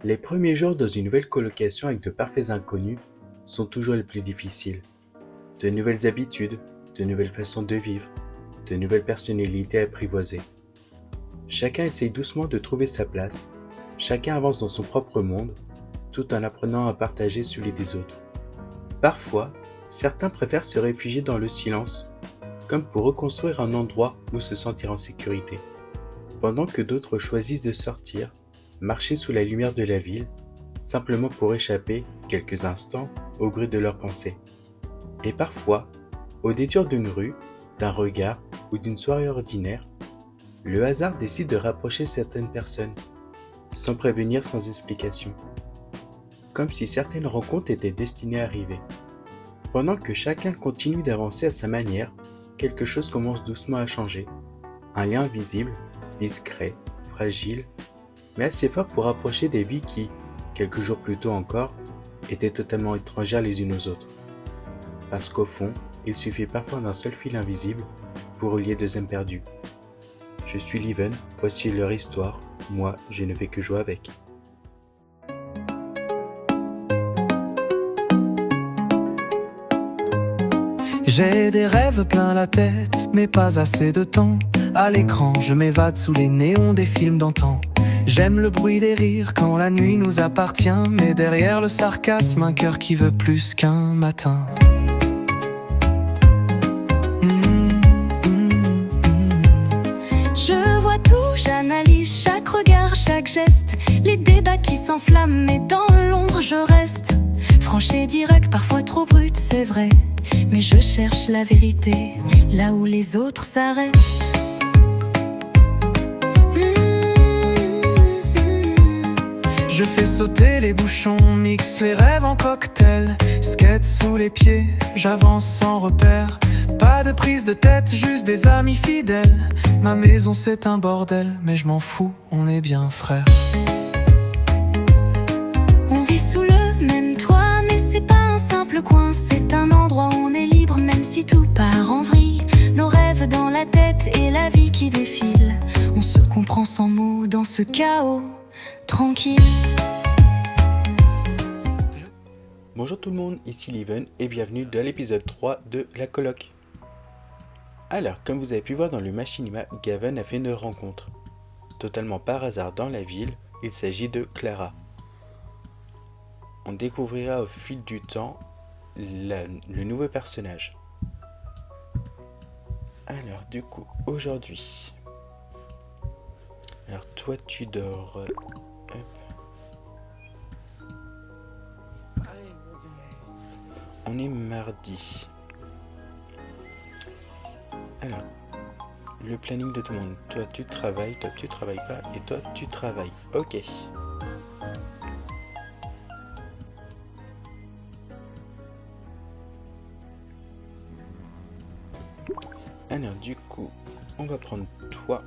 Les premiers jours dans une nouvelle colocation avec de parfaits inconnus sont toujours les plus difficiles. De nouvelles habitudes, de nouvelles façons de vivre, de nouvelles personnalités à apprivoiser. Chacun essaye doucement de trouver sa place, chacun avance dans son propre monde, tout en apprenant à partager celui des autres. Parfois, certains préfèrent se réfugier dans le silence, comme pour reconstruire un endroit où se sentir en sécurité, pendant que d'autres choisissent de sortir, marcher sous la lumière de la ville, simplement pour échapper, quelques instants, au bruit de leurs pensées. Et parfois, au détour d'une rue, d'un regard ou d'une soirée ordinaire, le hasard décide de rapprocher certaines personnes, sans prévenir, sans explication, comme si certaines rencontres étaient destinées à arriver. Pendant que chacun continue d'avancer à sa manière, quelque chose commence doucement à changer. Un lien invisible, discret, fragile, mais assez fort pour rapprocher des vies qui, quelques jours plus tôt encore, étaient totalement étrangères les unes aux autres. Parce qu'au fond, il suffit parfois d'un seul fil invisible pour relier deux âmes perdues. Je suis Liven, voici leur histoire, moi je ne fais que jouer avec. J'ai des rêves plein la tête, mais pas assez de temps. À l'écran, je m'évade sous les néons des films d'antan. J'aime le bruit des rires quand la nuit nous appartient, mais derrière le sarcasme, un cœur qui veut plus qu'un matin. Je vois tout, j'analyse chaque regard, chaque geste. Les débats qui s'enflamment, mais dans l'ombre je reste. Franche et direct, parfois trop brut, c'est vrai. Mais je cherche la vérité, là où les autres s'arrêtent. Je fais sauter les bouchons, mixe les rêves en cocktail. Skate sous les pieds, j'avance sans repère. Pas de prise de tête, juste des amis fidèles. Ma maison c'est un bordel, mais je m'en fous, on est bien frères. On vit sous le même toit, mais c'est pas un simple coin. C'est un endroit où on est libre, même si tout part en vrille. Nos rêves dans la tête et la vie qui défile. On se comprend sans mots dans ce chaos, tranquille. Bonjour tout le monde, ici Liven et bienvenue dans l'épisode 3 de La Coloc. Alors, comme vous avez pu voir dans le machinima, Gavin a fait une rencontre. Totalement par hasard dans la ville, il s'agit de Clara. On découvrira au fil du temps le nouveau personnage. Alors du coup, aujourd'hui... Alors toi tu dors... hop. On est mardi. Alors, le planning de tout le monde. Toi tu travailles pas, et toi tu travailles. Ok. Alors du coup, on va prendre toi.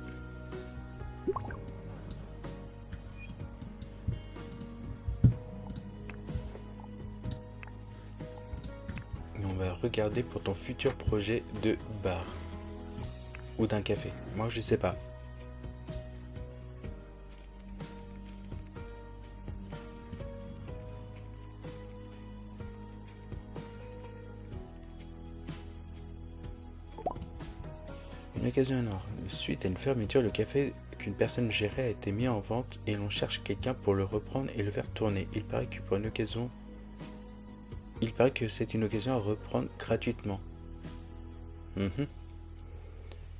Et on va regarder pour ton futur projet de bar. Ou d'un café. Moi je sais pas. Une occasion en or. Suite à une fermeture, le café qu'une personne gérait a été mis en vente et l'on cherche quelqu'un pour le reprendre et le faire tourner. Il paraît que c'est une occasion à reprendre gratuitement.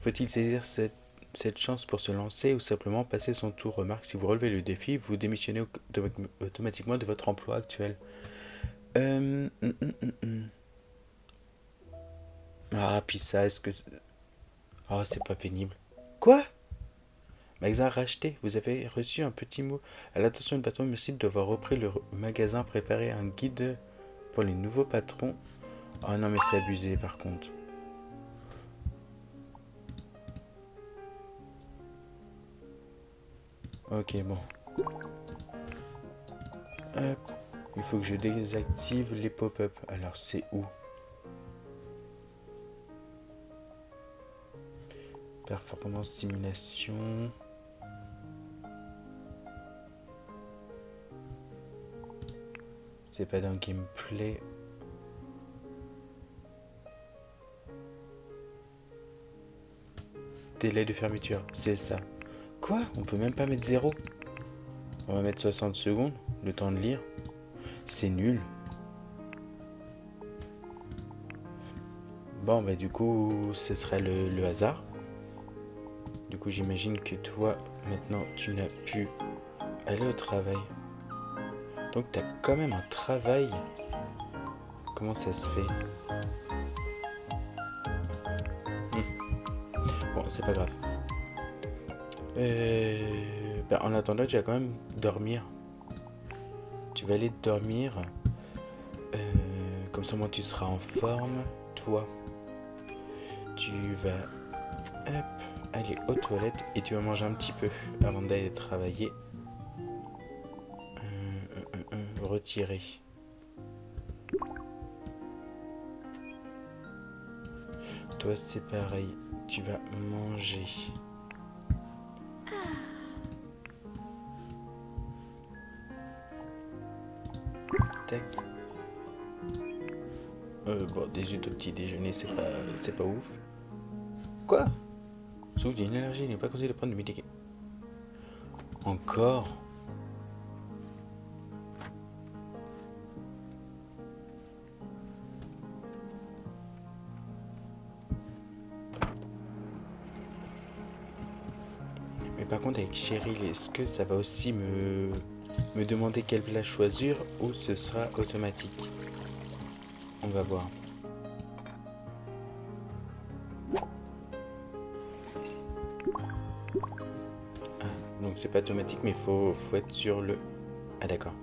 Faut-il saisir cette chance pour se lancer ou simplement passer son tour? Remarque, si vous relevez le défi, vous démissionnez automatiquement de votre emploi actuel. Ah, puis ça, est-ce que... Oh, c'est pas pénible. Quoi? Magasin racheté, vous avez reçu un petit mot. À l'attention du patron, merci d'avoir repris le magasin, préparé un guide pour les nouveaux patrons. Oh non, mais c'est abusé par contre. Ok, bon. Hop. Il faut que je désactive les pop-up. Alors, c'est où? Performance simulation. C'est pas dans gameplay. Délai de fermeture, c'est ça. Quoi? On peut même pas mettre 0? On va mettre 60 secondes, le temps de lire. C'est nul. Bon, bah du coup, ce serait le hasard. Du coup, j'imagine que toi, maintenant, tu n'as pu aller au travail. Donc, t'as quand même un travail. Comment ça se fait? Bon, c'est pas grave. En attendant, tu vas quand même dormir. Tu vas aller dormir. Comme ça, moi, tu seras en forme. Toi, tu vas aller aux toilettes et tu vas manger un petit peu avant d'aller travailler. Retirer. Toi, c'est pareil. Tu vas manger. Tac. Bon, des œufs au petit déjeuner, c'est pas ouf. Quoi? Sauf qu'il y a une allergie, il n'est pas conseillé de prendre du médicament. Encore? Mais par contre, avec Cheryl, est-ce que ça va aussi me demander quel plat choisir ou ce sera automatique? On va voir. Ah, donc c'est pas automatique, mais faut être sur le... Ah d'accord.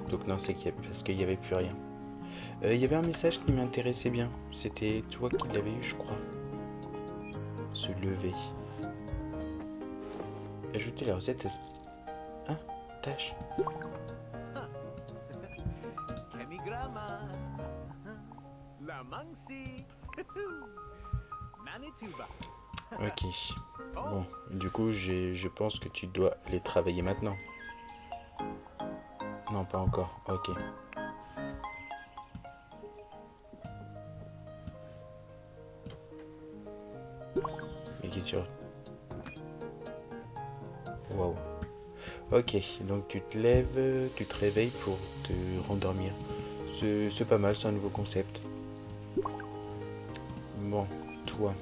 Donc non, c'est parce qu'il n'y avait plus rien. Il y avait un message qui m'intéressait bien. C'était toi qui l'avais eu, je crois. Se lever. Ajouter la recette, c'est... Ah, tâche. Ok. Bon, du coup, je pense que tu dois aller travailler maintenant. Non, pas encore. Ok. Mais qui sur... Waouh. Ok, donc tu te lèves, tu te réveilles pour te rendormir. C'est pas mal, c'est un nouveau concept. Bon, toi.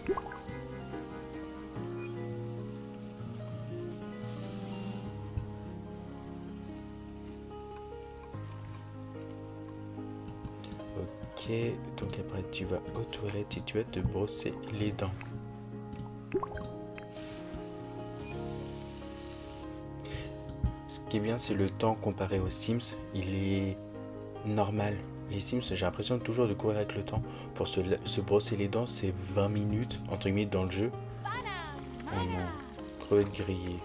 Ok, donc après tu vas aux toilettes et tu vas te brosser les dents. Ce qui est bien, c'est le temps comparé aux Sims, il est normal. Les Sims, j'ai l'impression toujours de courir avec le temps. Pour se brosser les dents, c'est 20 minutes, entre guillemets, dans le jeu. Oh non, crevette grillée.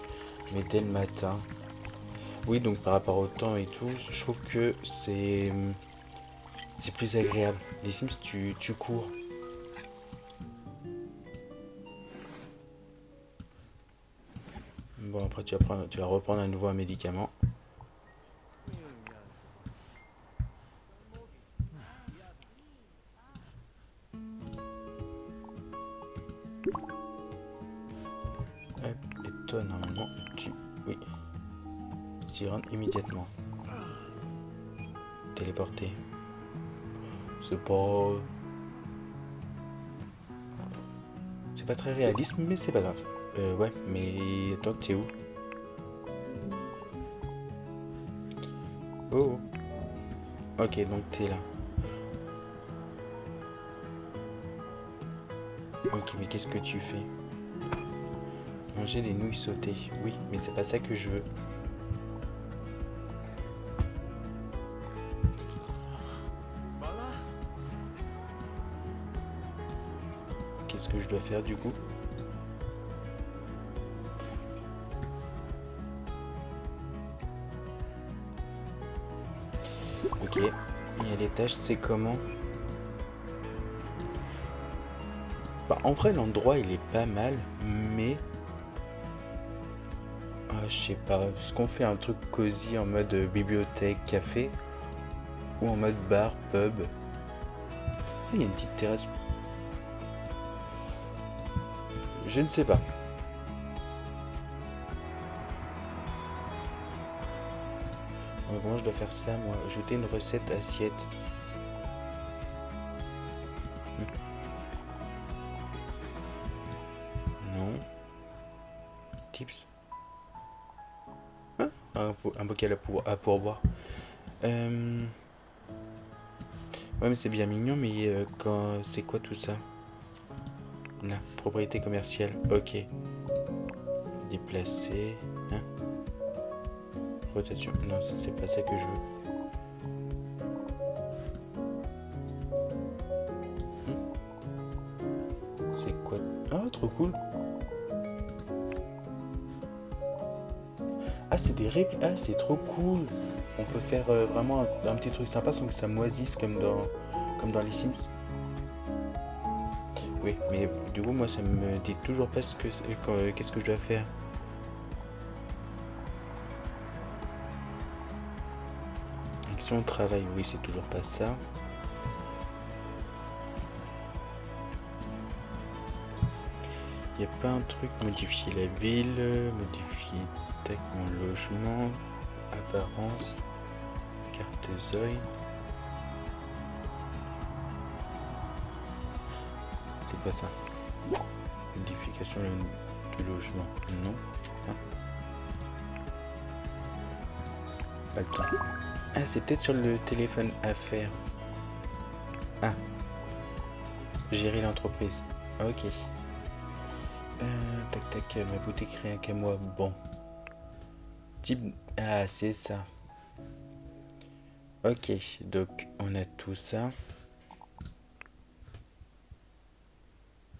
Mais dès le matin. Oui, donc par rapport au temps et tout, je trouve que c'est plus agréable. Les Sims, tu cours. Bon, après tu vas reprendre à nouveau un médicament. Hop, et toi normalement oui. S'y rendre immédiatement. Téléporter. C'est pas très réaliste, mais c'est pas grave. Ouais, mais attends, t'es où? Oh. Ok, donc t'es là. Ok, mais qu'est-ce que tu fais? Manger des nouilles sautées. Oui, mais c'est pas ça que je veux. Qu'est-ce que je dois faire du coup? Ok, et les tâches, c'est comment? Bah, en vrai, l'endroit, il est pas mal, mais... je sais pas, est-ce qu'on fait un truc cosy en mode bibliothèque, café? Ou en mode bar, pub. Ah, il y a une petite terrasse. Je ne sais pas. Donc, comment je dois faire ça, moi? Ajouter une recette assiette. Non. Tips. Ah, un bocal à pourboire. Ouais, mais c'est bien mignon, mais c'est quoi tout ça? Là, propriété commerciale. Ok. Déplacer. Hein? Rotation. Non, c'est pas ça que je veux. C'est quoi? Oh, trop cool. Ah, c'est des réplicas. Ah, c'est trop cool. On peut faire vraiment un petit truc sympa sans que ça moisisse comme dans les Sims. Oui, mais du coup, moi, ça me dit toujours pas qu'est-ce que je dois faire. Action travail, oui, c'est toujours pas ça. Y a pas un truc, modifier la ville, modifier mon logement, apparence, carte Zoï. C'est quoi ça? Modification du logement, non. Hein? Pas le temps. Ah, c'est peut-être sur le téléphone à faire. Ah. Gérer l'entreprise. Ok. Tac tac, ma boutique rien qu'à moi. Bon. Type. Ah, c'est ça. Ok, donc on a tout ça.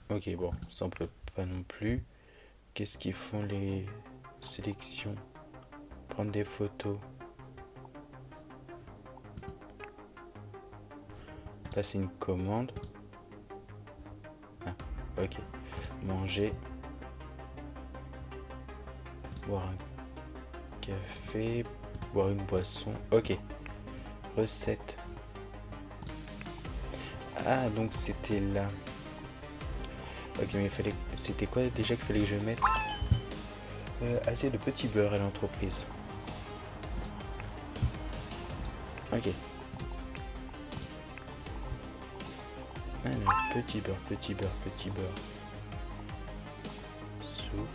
Ok, bon, ça on peut pas non plus. Qu'est-ce qu'ils font les sélections? Prendre des photos. Passer une commande. Ah, ok. Manger. Boire un café. Boire une boisson. Ok. Recette. Ah, donc c'était là. Ok, mais c'était quoi déjà qu'il fallait que je mette? Assez de petits beurre à l'entreprise. Ok. Alors, petit beurre, petit beurre, petit beurre. Soupe.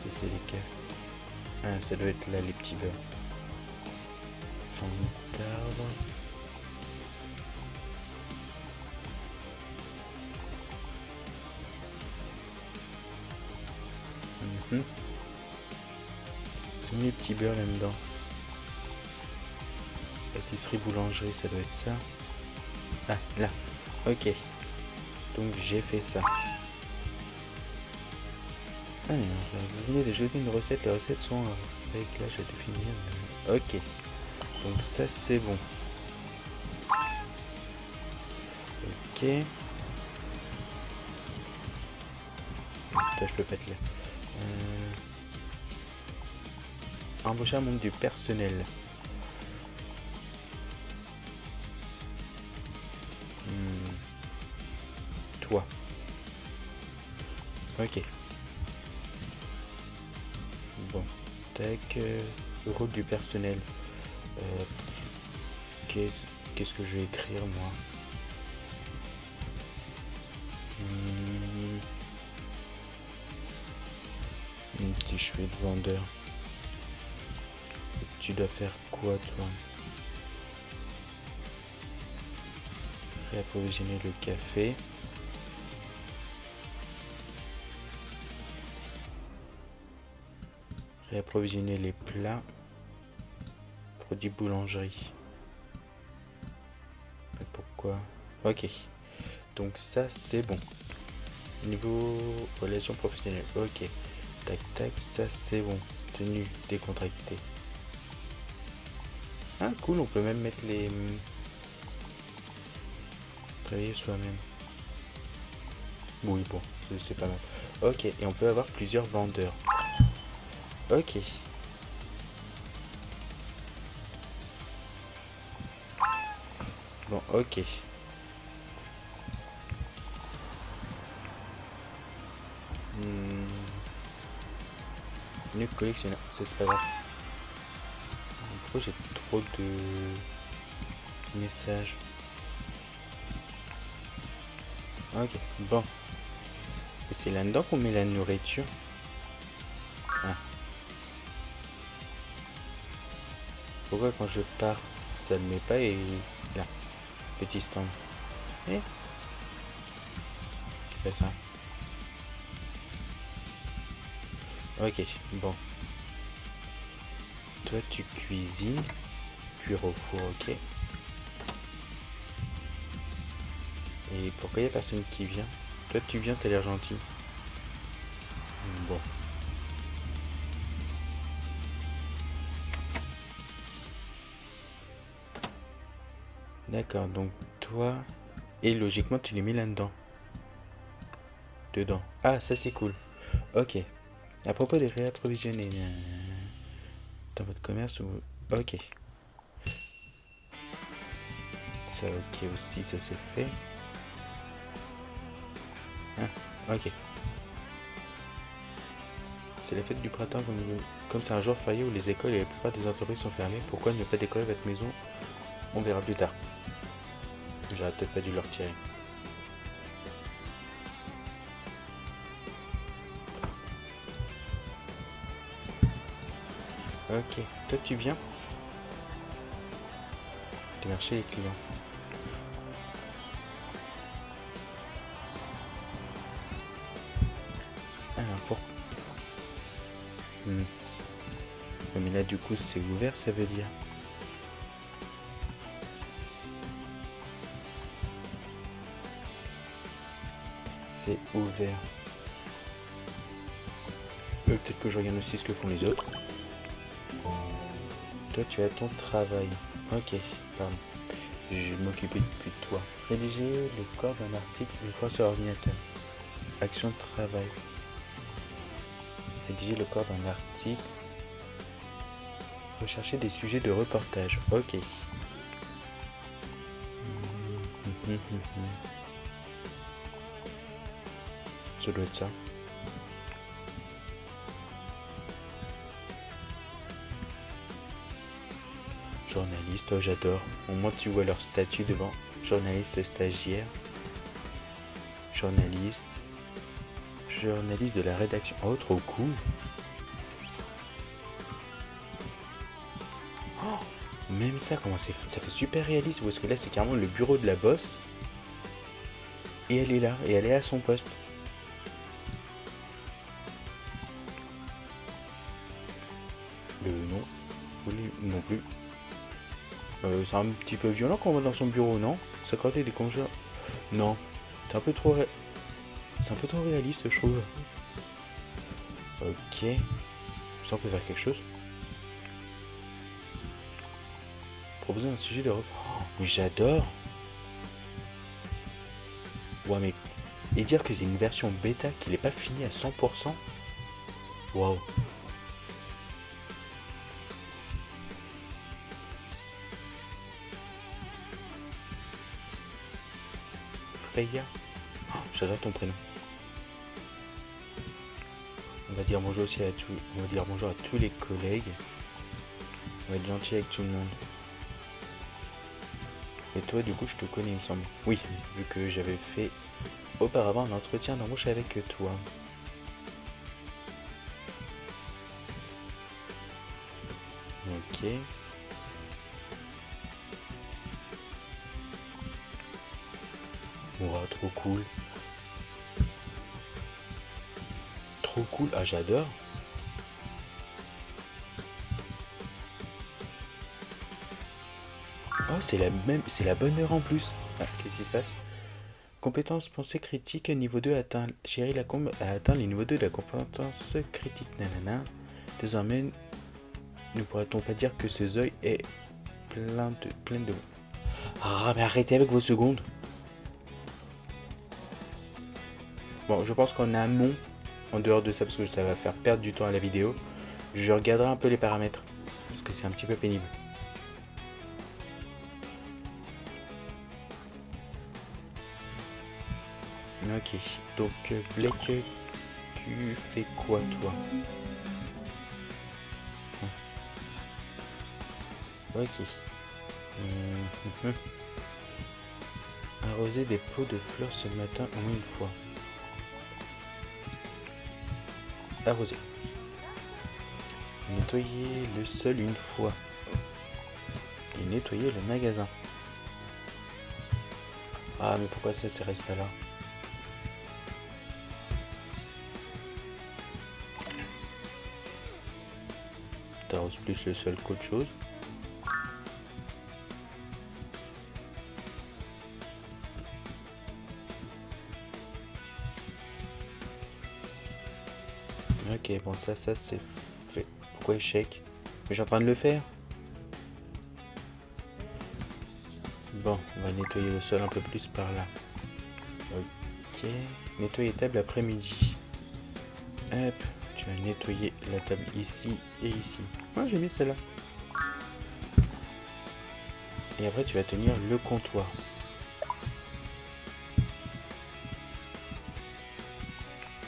Et c'est les cafés. Ah, ça doit être là les petits beurres. Fond d'arbre. C'est mis les petits beurres là-dedans. Pâtisserie, boulangerie, ça doit être ça. Ah, là. Ok. Donc j'ai fait ça. Alors, vous venez de jeter une recette. Les recettes sont réglages à définir. Ok. Donc ça c'est bon. Ok. Putain, je peux pas être là. Embaucher un membre du personnel. Toi. Ok. Bon. Tac. Rôle du personnel. Qu'est-ce que je vais écrire moi? Si je suis de vendeur. Tu dois faire quoi toi? Réapprovisionner le café. Réapprovisionner les plats. Produits boulangerie. Mais pourquoi? Ok. Donc ça c'est bon. Niveau relations professionnelles. Ok. Tac tac, ça c'est bon. Tenue décontractée. Ah cool, on peut même mettre les... Travailler soi-même. Oui, bon, c'est pas mal. Ok, et on peut avoir plusieurs vendeurs. Ok. Bon, ok. Hmm. Mieux collectionneur, c'est pas grave. Pourquoi j'ai trop de messages? Ok, bon. Et c'est là-dedans qu'on met la nourriture. Ah. Pourquoi quand je pars, ça ne met pas et... Là, petit stand. Eh? Fais ça. Ok, bon. Toi, tu cuisines. Cuire au four, ok. Et pourquoi il n'y a personne qui vient? Toi, tu viens, t'as l'air gentil. Bon. D'accord, donc toi... Et logiquement, tu les mets là-dedans. Dedans. Ah, ça c'est cool. Ok. À propos des réapprovisionner. Dans votre commerce ou... Ok. Ça, ok aussi, ça c'est fait. Ah, ok. C'est la fête du printemps comme c'est un jour férié où les écoles et la plupart des entreprises sont fermées. Pourquoi ne pas décorer votre maison? On verra plus tard. J'aurais peut-être pas dû leur tirer. Ok, toi tu viens? Démarcher les clients. Alors pour... Mais là du coup c'est ouvert, ça veut dire. C'est ouvert. Peut-être que je regarde aussi ce que font les autres. Toi tu as ton travail. Ok, pardon. Je vais m'occuper plus de toi. Rédiger le corps d'un article une fois sur ordinateur. Action de travail. Rédiger le corps d'un article. Rechercher des sujets de reportage. Ok. Ça doit être ça. Journaliste, oh j'adore. Au moins tu vois leur statut devant. Journaliste stagiaire. Journaliste. Journaliste de la rédaction. Oh trop cool. Oh, même ça, comment c'est fait? Ça fait super réaliste. Parce que là c'est carrément le bureau de la boss. Et elle est là. Et elle est à son poste. Le nom. Vous voulez non plus. C'est un petit peu violent quand on va dans son bureau, non? S'accorder des congés. Non. C'est un peu trop c'est un peu trop réaliste, je trouve. Ok. Ça, on peut faire quelque chose. Proposer un sujet de repas. Oh, mais j'adore. Ouais, mais... Et dire que c'est une version bêta, qu'il n'est pas fini à 100%. Waouh. Freya. Oh, j'adore ton prénom. On va dire bonjour aussi à tous. On va dire bonjour à tous les collègues. On va être gentil avec tout le monde. Et toi, du coup, je te connais, il me semble. Oui, vu que j'avais fait auparavant un entretien d'embauche avec toi. Ok. Wow, trop cool. Trop cool. Ah, j'adore. Oh, c'est la bonne heure en plus. Ah, qu'est-ce qui se passe? Compétence pensée critique niveau 2 atteint. Chérie Lacombe a atteint les niveaux 2 de la compétence critique. Nanana. Désormais, ne pourra-t-on pas dire que ce œil est plein de... Ah, mais arrêtez avec vos secondes. Bon, je pense qu'en amont, en dehors de ça, parce que ça va faire perdre du temps à la vidéo, je regarderai un peu les paramètres. Parce que c'est un petit peu pénible. Ok, donc Blake, tu fais quoi toi? Ok. Arroser des pots de fleurs ce matin au moins une fois. Arroser. Nettoyer le sol une fois. Et nettoyer le magasin. Ah mais pourquoi ça reste pas là? T'arroses plus le sol qu'autre chose. Ok, bon ça c'est fait. Pourquoi échec? Mais je suis en train de le faire. Bon, on va nettoyer le sol un peu plus par là. Ok. Nettoyer table après-midi. Hop, tu vas nettoyer la table ici et ici. Moi j'aime bien celle-là. Et après tu vas tenir le comptoir.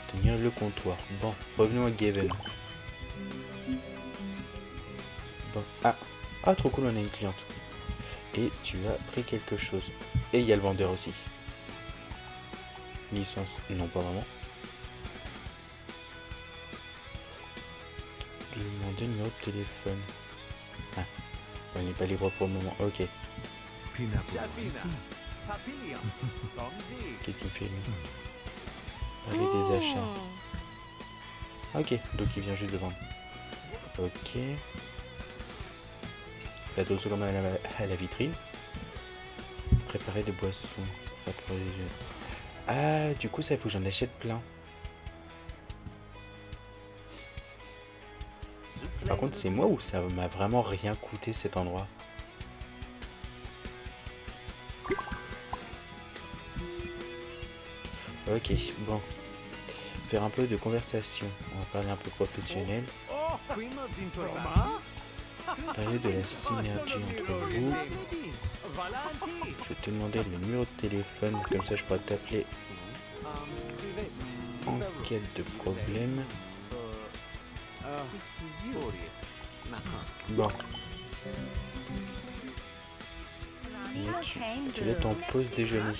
Tenir le comptoir. Bon, revenons à Gaven. Bon, ah trop cool, on a une cliente. Et tu as pris quelque chose. Et il y a le vendeur aussi. Licence, non pas vraiment. Demander le numéro de téléphone. Ah, on n'est pas libre pour le moment. Ok. Qu'est-ce qu'il fait lui? Parler des achats. Ok, donc il vient juste de vendre. Ok. Fais attention quand même à la vitrine. Préparer des boissons. Préparer des... Ah, du coup ça il faut que j'en achète plein. Par contre c'est moi ou ça m'a vraiment rien coûté cet endroit? Ok, bon. Faire un peu de conversation. On va parler un peu professionnel. Parler de la synergie entre vous. Je vais te demander le numéro de téléphone, comme ça je pourrais t'appeler en cas de problème. Bon. Tu l'as ton pause déjeuner.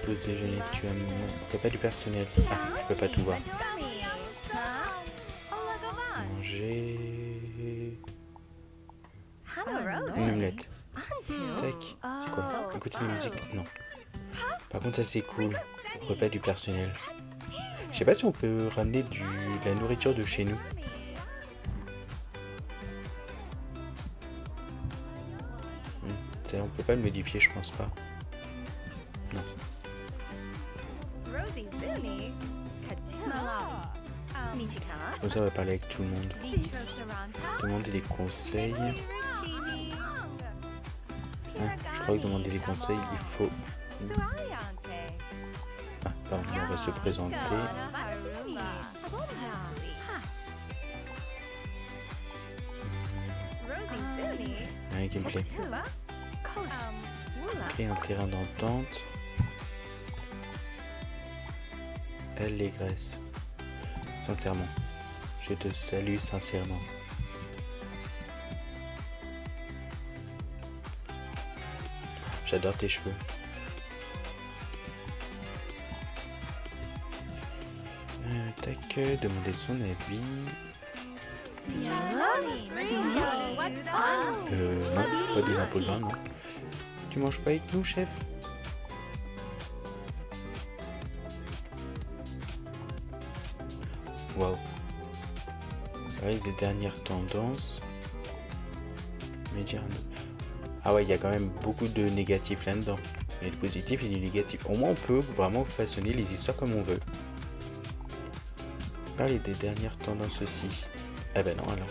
Pause déjeuner, tu as mon repas du personnel. Ah, je peux pas tout voir. Manger... Une omelette. Tac. C'est quoi? Écouter la musique? Non. Par contre ça c'est cool. Repas du personnel. Je sais pas si on peut ramener de la nourriture de chez nous. Ça, on peut pas le modifier, je pense pas. Non. Comme ça on va parler avec tout le monde. Demander des conseils. Je crois que demander des conseils, il faut... Ah, pardon, on va se présenter. Un gameplay. Créer un terrain d'entente. Allégresse. Sincèrement. Je te salue sincèrement. J'adore tes cheveux. Tac, demander son avis. Non, pas des imposants, non. Tu manges pas avec nous, chef? Waouh. Avec des dernières tendances. Médiane. Ah ouais, il y a quand même beaucoup de négatifs là-dedans. Il y a du positif et du négatif. Au moins, on peut vraiment façonner les histoires comme on veut. Parler des dernières tendances aussi. Ah ben non, alors.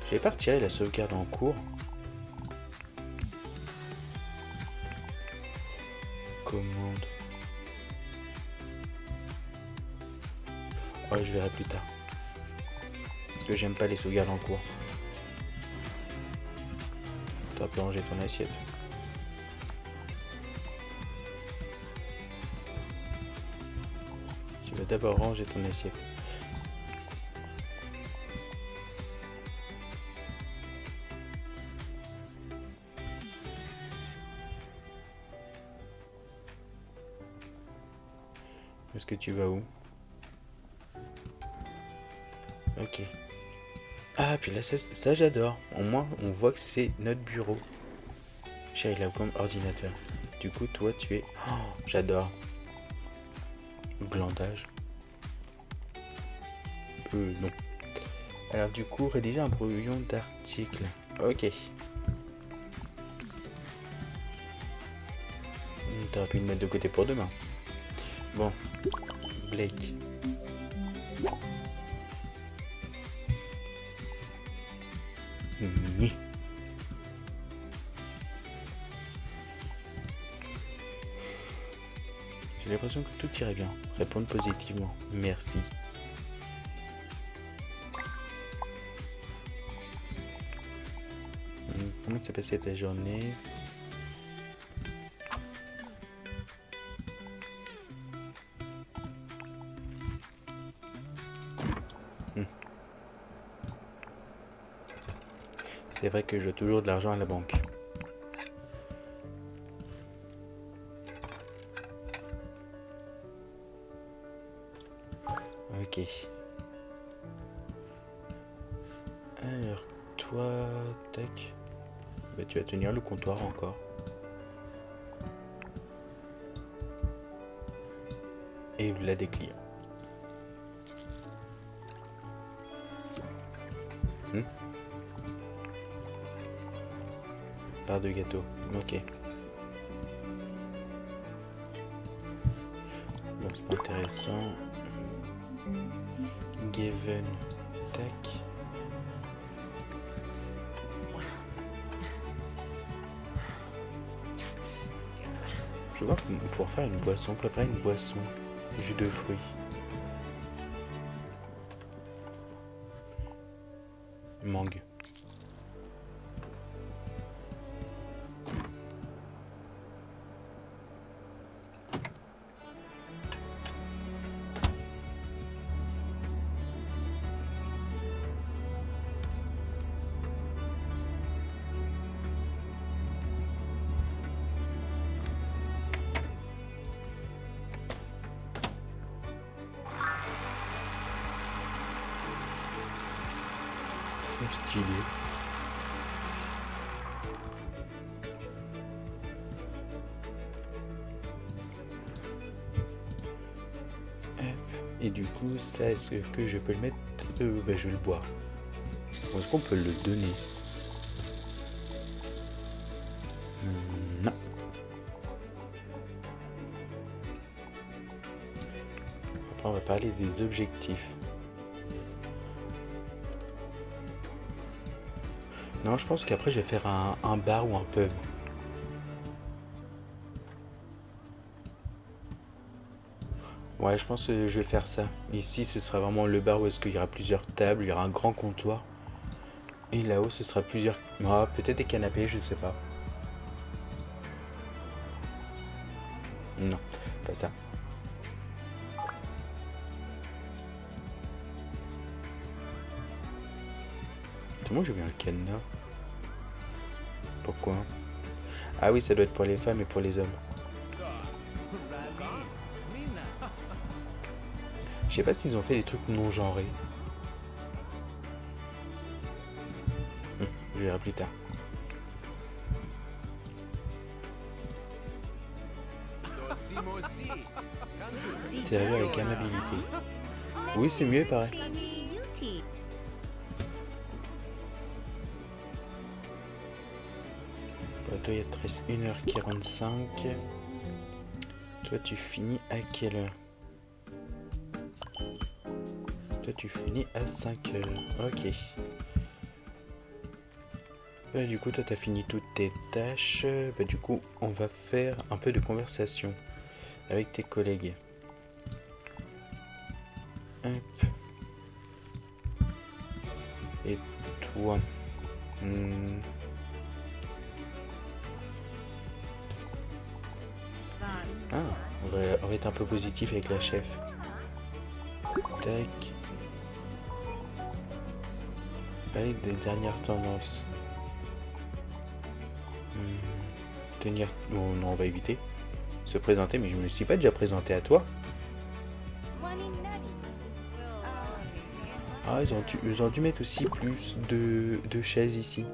Je vais pas retirer la sauvegarde en cours. commande. Oh, je verrai plus tard. Parce que j'aime pas les sauvegardes en cours. Tu peux ranger ton assiette. Tu vas d'abord ranger ton assiette. Est-ce que tu vas où? Ok. Ah, puis là, ça j'adore. Au moins, on voit que c'est notre bureau. Chérie, là, comme ordinateur. Du coup, toi, tu es... Oh, j'adore. Glandage. Non. Alors, du coup, rédiger un brouillon d'article. Ok. T'aurais pu le mettre de côté pour demain. Bon. Blake. Ni. J'ai l'impression que tout irait bien. Répondre positivement. Merci. Comment s'est passée ta journée? C'est vrai que je dois toujours de l'argent à la banque. Ok. Alors, toi, tac. Bah, tu vas tenir le comptoir encore. Et là des clients. Part de gâteau. Ok. Bon, c'est pas intéressant. Given. Tac. Je vois qu'on va pouvoir faire une boisson, préparer une boisson. Jus de fruits. Mangue. Stylé. Et du coup, ça, est-ce que je peux le mettre? Bah, je vais le boire. Est-ce qu'on peut le donner? Non. Après, on va parler des objectifs. Non, je pense qu'après, je vais faire un bar ou un pub. Ouais, je pense que je vais faire ça. Ici, ce sera vraiment le bar où est-ce qu'il y aura plusieurs tables, il y aura un grand comptoir. Et là-haut, ce sera plusieurs... Ah, peut-être des canapés, je sais pas. Non, pas ça. Comment j'ai vu un cadenas? Pourquoi? Ah oui, ça doit être pour les femmes et pour les hommes. Je sais pas s'ils ont fait des trucs non genrés. Je verrai plus tard. Serveur avec amabilité. Oui, c'est mieux, pareil. Toi, il te reste 1h45. Toi, tu finis à quelle heure? Toi, tu finis à 5h. Ok. Du coup, toi, t'as fini toutes tes tâches. Du coup, on va faire un peu de conversation avec tes collègues. Hop. Et toi Ah, on va être un peu positif avec la chef. Tac. Allez, des dernières tendances. Tenir... Oh, non, on va éviter. Se présenter, mais je me suis pas déjà présenté à toi. Ah, ils ont dû mettre aussi plus de chaises ici.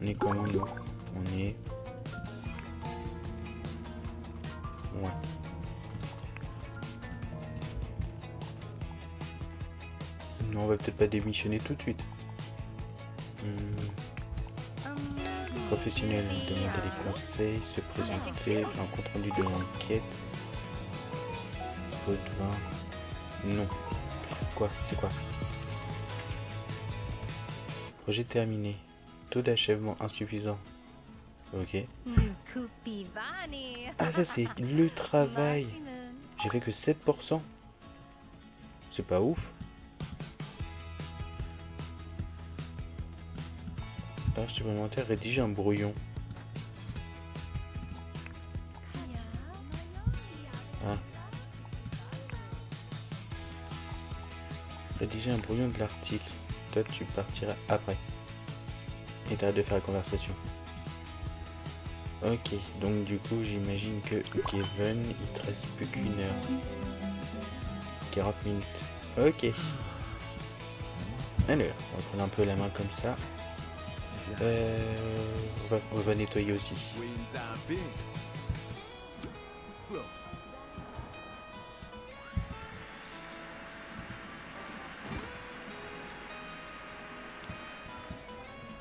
On est comment nous? On est... Ouais. Non, on va peut-être pas démissionner tout de suite. Professionnel, demander des conseils, se présenter, faire un compte rendu de l'enquête. Pot de vin. Non. Quoi? C'est quoi? Projet terminé. Taux d'achèvement insuffisant. Ok. Ah, ça c'est le travail. J'ai fait que 7%. C'est pas ouf. Heure supplémentaire, rédiger un brouillon. Ah. Rédiger un brouillon de l'article. Toi, tu partiras après. Et t'arrêtes de faire la conversation. Ok, donc du coup, j'imagine que Kevin, il te reste plus qu'une heure. 40 minutes. Ok. Alors, on va prendre un peu la main comme ça. On va nettoyer aussi.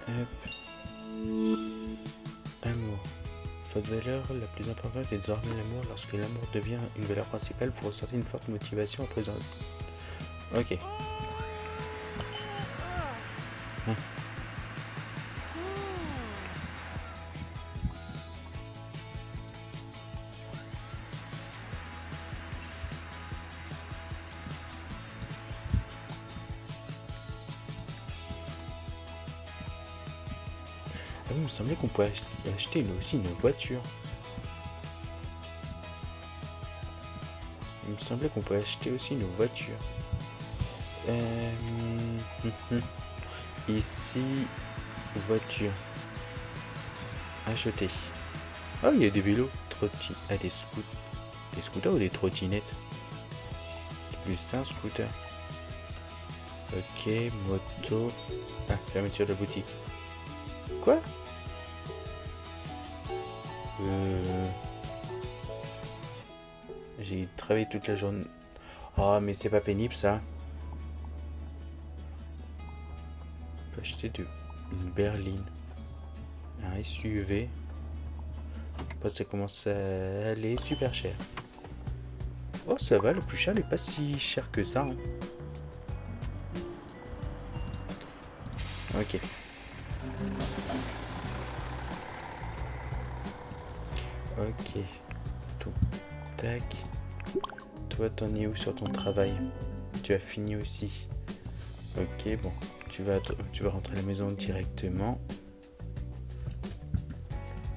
Hop. Amour. Votre valeur la plus importante est désormais l'amour. Lorsque l'amour devient une valeur principale, vous ressentez une forte motivation à présent. Ok. Hein. Ah, il me semblait qu'on pouvait acheter aussi une voiture. Il me semblait qu'on pouvait acheter aussi une voiture. Ici, voiture. Acheter. Ah, il y a des vélos. Ah, des scooters ou des trottinettes? Plus un scooter. Ok, moto. Ah, fermeture de la boutique. Quoi? J'ai travaillé toute la journée. Oh, mais c'est pas pénible ça. On peut acheter une berline. Un SUV. Après, ça commence à aller super cher. Oh, ça va, le plus cher n'est pas si cher que ça. Hein. Ok. Ok. Tout. Tac. Toi, t'en es où sur ton travail? Tu as fini aussi. Ok, bon. Tu vas rentrer à la maison directement.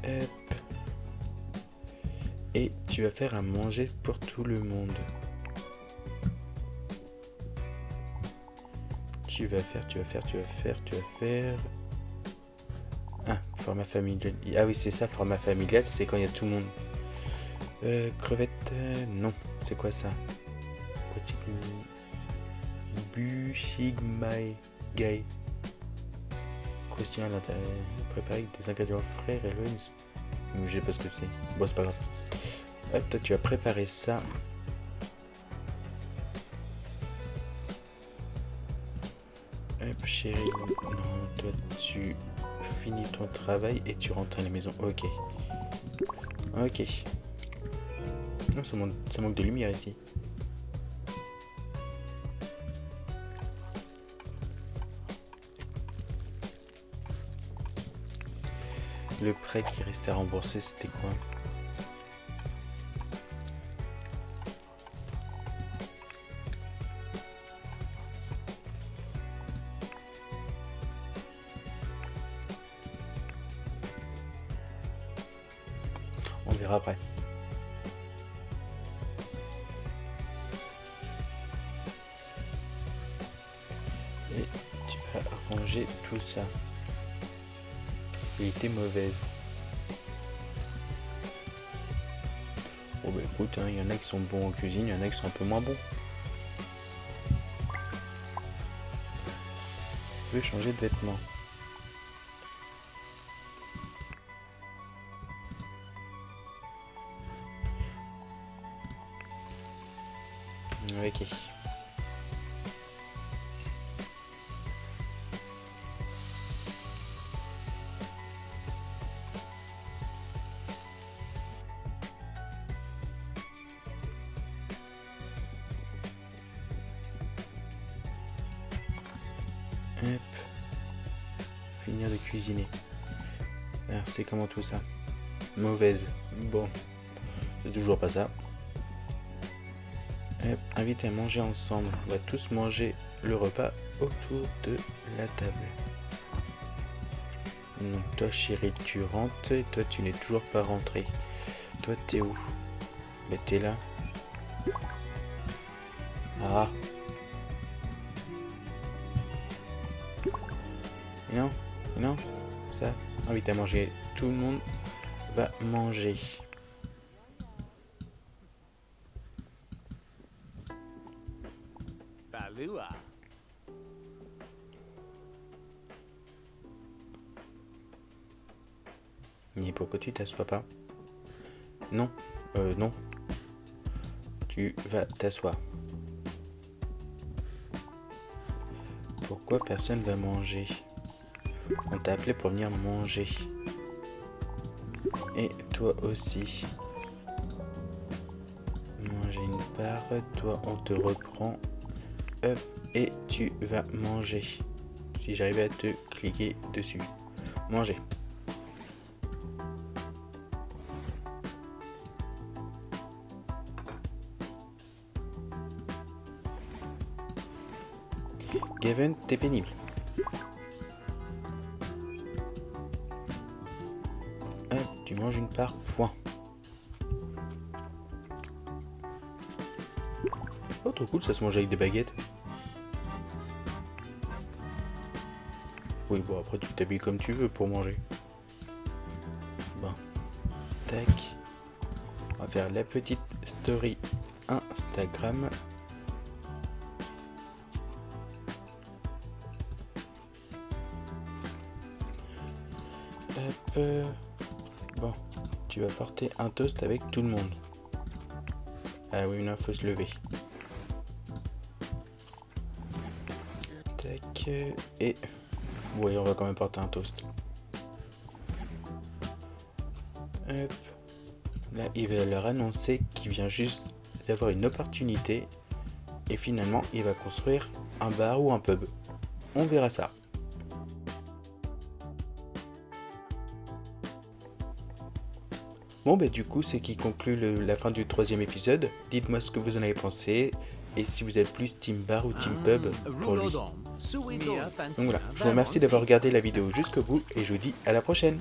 Hop. Et tu vas faire à manger pour tout le monde. Tu vas faire. Ah, format familial. Ah oui, c'est ça, format familial, c'est quand il y a tout le monde. Crevettes, non. C'est quoi ça? Bushigmai Gai. Croustillant à l'intérieur. Préparé avec des ingrédients frais et loins. Je sais pas ce que c'est. Bon, c'est pas grave. Hop, toi, tu as préparé ça. Hop, chérie. Non, toi, tu finis ton travail et tu rentres à la maison. Ok. Ok. Non, ça manque de lumière ici. Le prêt qui restait à rembourser, c'était quoi? On verra après. Et tu vas ranger tout ça. Il était mauvaise. Bon bah écoute, il y en a qui sont bons en cuisine, il y en a qui sont un peu moins bons. Je vais changer de vêtements. Ok. Hop. Finir de cuisiner. Alors c'est comment tout ça? Mauvaise. Bon. C'est toujours pas ça. Hop. Invite à manger ensemble. On va tous manger le repas autour de la table. Donc toi chérie tu rentres et toi tu n'es toujours pas rentré. Toi t'es où? Bah t'es là. Ah. Non, non, ça, invite à manger. Tout le monde va manger. Et pourquoi tu t'assois pas? Non, non. Tu vas t'asseoir. Pourquoi personne va manger? On t'a appelé pour venir manger. Et toi aussi. Manger une part. Toi, on te reprend. Hop. Et tu vas manger. Si j'arrivais à te cliquer dessus. Manger. Gavin, t'es pénible. Tu manges une part, point. Oh, trop cool, ça se mange avec des baguettes. Oui, bon, après tu t'habilles comme tu veux pour manger. Bon. Tac. On va faire la petite story Instagram. Hop. Bon, tu vas porter un toast avec tout le monde. Ah oui, non, faut se lever. Tac, et... Oui, on va quand même porter un toast. Hop. Là, il va leur annoncer qu'il vient juste d'avoir une opportunité. Et finalement, il va construire un bar ou un pub. On verra ça. Bon bah du coup c'est qui conclut la fin du 3e épisode. Dites-moi ce que vous en avez pensé et si vous êtes plus team bar ou team pub pour lui. Donc voilà, je vous remercie d'avoir regardé la vidéo jusqu'au bout et je vous dis à la prochaine.